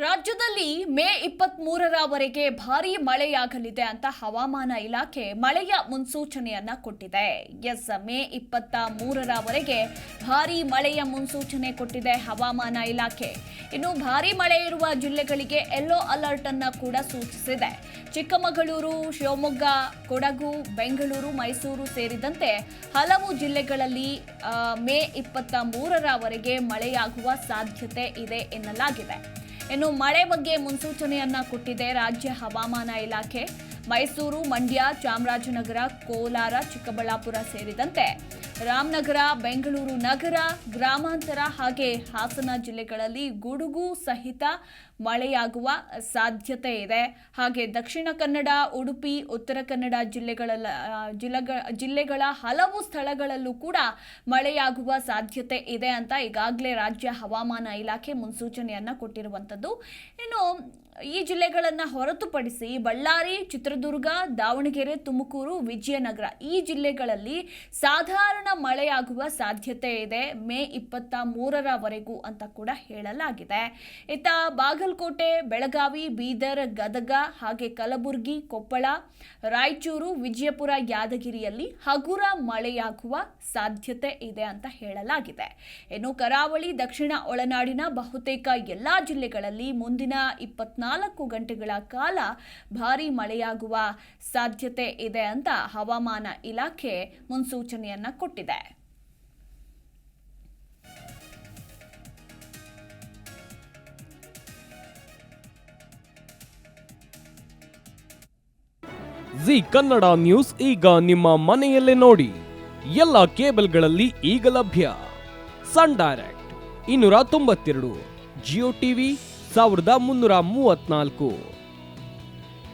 ರಾಜ್ಯದಲ್ಲಿ ಮೇ 23ರವರೆಗೆ ಭಾರೀ ಮಳೆಯಾಗಲಿದೆ ಅಂತ ಹವಾಮಾನ ಇಲಾಖೆ ಮಳೆಯ ಮುನ್ಸೂಚನೆಯನ್ನ ಕೊಟ್ಟಿದೆ. ಮೇ 23ರವರೆಗೆ ಭಾರೀ ಮಳೆಯ ಮುನ್ಸೂಚನೆ ಕೊಟ್ಟಿದೆ ಹವಾಮಾನ ಇಲಾಖೆ. ಇನ್ನು ಭಾರೀ ಮಳೆ ಇರುವ ಜಿಲ್ಲೆಗಳಿಗೆ ಯೆಲ್ಲೋ ಅಲರ್ಟ್ ಅನ್ನ ಕೂಡ ಸೂಚಿಸಿದೆ. ಚಿಕ್ಕಮಗಳೂರು, ಶಿವಮೊಗ್ಗ, ಕೊಡಗು, ಬೆಂಗಳೂರು, ಮೈಸೂರು ಸೇರಿದಂತೆ ಹಲವು ಜಿಲ್ಲೆಗಳಲ್ಲಿ ಮೇ 23ರವರೆಗೆ ಮಳೆಯಾಗುವ ಸಾಧ್ಯತೆ ಇದೆ ಎನ್ನಲಾಗಿದೆ. ಇನ್ನು ಮಳೆ ಬಗ್ಗೆ ಮುನ್ಸೂಚನೆಯನ್ನ ಕೊಟ್ಟಿದೆ ರಾಜ್ಯ ಹವಾಮಾನ ಇಲಾಖೆ. ಮೈಸೂರು, ಮಂಡ್ಯ, ಚಾಮರಾಜನಗರ, ಕೋಲಾರ, ಚಿಕ್ಕಬಳ್ಳಾಪುರ ಸೇರಿದಂತೆ ರಾಮನಗರ, ಬೆಂಗಳೂರು ನಗರ, ಗ್ರಾಮಾಂತರ ಹಾಗೆ ಹಾಸನ ಜಿಲ್ಲೆಗಳಲ್ಲಿ ಗುಡುಗು ಸಹಿತ ಮಳೆಯಾಗುವ ಸಾಧ್ಯತೆ ಇದೆ. ಹಾಗೆ ದಕ್ಷಿಣ ಕನ್ನಡ, ಉಡುಪಿ, ಉತ್ತರ ಕನ್ನಡ ಜಿಲ್ಲೆಗಳ ಹಲವು ಸ್ಥಳಗಳಲ್ಲೂ ಕೂಡ ಮಳೆಯಾಗುವ ಸಾಧ್ಯತೆ ಇದೆ ಅಂತ ಈಗಾಗಲೇ ರಾಜ್ಯ ಹವಾಮಾನ ಇಲಾಖೆ ಮುನ್ಸೂಚನೆಯನ್ನ ಕೊಟ್ಟಿರುವಂಥದ್ದು. ಇನ್ನು ಈ ಜಿಲ್ಲೆಗಳನ್ನು ಹೊರತುಪಡಿಸಿ ಬಳ್ಳಾರಿ, ಚಿತ್ರದುರ್ಗ, ದಾವಣಗೆರೆ, ತುಮಕೂರು, ವಿಜಯನಗರ ಈ ಜಿಲ್ಲೆಗಳಲ್ಲಿ ಸಾಧಾರಣ ಮಳೆಯಾಗುವ ಸಾಧ್ಯತೆ ಇದೆ ಮೇ 23ರವರೆಗೂ ಅಂತ ಕೂಡ ಹೇಳಲಾಗಿದೆ. ಇತ್ತ ಬಾಗಲಕೋಟೆ, ಬೆಳಗಾವಿ, ಬೀದರ್, ಗದಗ ಹಾಗೆ ಕಲಬುರಗಿ, ಕೊಪ್ಪಳ, ರಾಯಚೂರು, ವಿಜಯಪುರ, ಯಾದಗಿರಿಯಲ್ಲಿ ಹಗುರ ಮಳೆಯಾಗುವ ಸಾಧ್ಯತೆ ಇದೆ ಅಂತ ಹೇಳಲಾಗಿದೆ. ಇನ್ನು ಕರಾವಳಿ, ದಕ್ಷಿಣ ಒಳನಾಡಿನ ಬಹುತೇಕ ಎಲ್ಲಾ ಜಿಲ್ಲೆಗಳಲ್ಲಿ ಮುಂದಿನ 24 ಗಂಟೆಗಳ ಕಾಲ ಭಾರೀ ಮಳೆಯಾಗುವ ಸಾಧ್ಯತೆ ಇದೆ ಅಂತ ಹವಾಮಾನ ಇಲಾಖೆ ಮುನ್ಸೂಚನೆಯನ್ನ ಕೊಟ್ಟಿದೆ. ಜಿ ಕನ್ನಡ ನ್ಯೂಸ್ ಈಗ ನಿಮ್ಮ ಮನೆಯಲ್ಲೇ ನೋಡಿ. ಎಲ್ಲ ಕೇಬಲ್ಗಳಲ್ಲಿ ಈಗ ಲಭ್ಯ. Sun Direct 292, Jio TV 1334,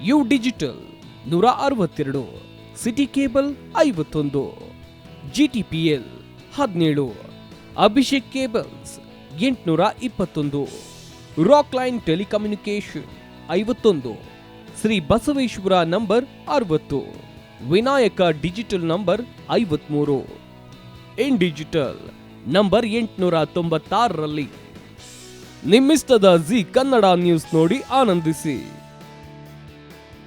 U Digital 162, City Cable 51, GTPL 17, Abhishek cables 821, Rock Line telecommunication 51, Shri Basaveshwara number 60, Vinayaka Digital number 53, In Digital number 896ರಲ್ಲಿ ನಿಮ್ಮಿಸ್ತದ ಜಿ ಕನ್ನಡ ನ್ಯೂಸ್ ನೋಡಿ ಆನಂದಿಸಿ.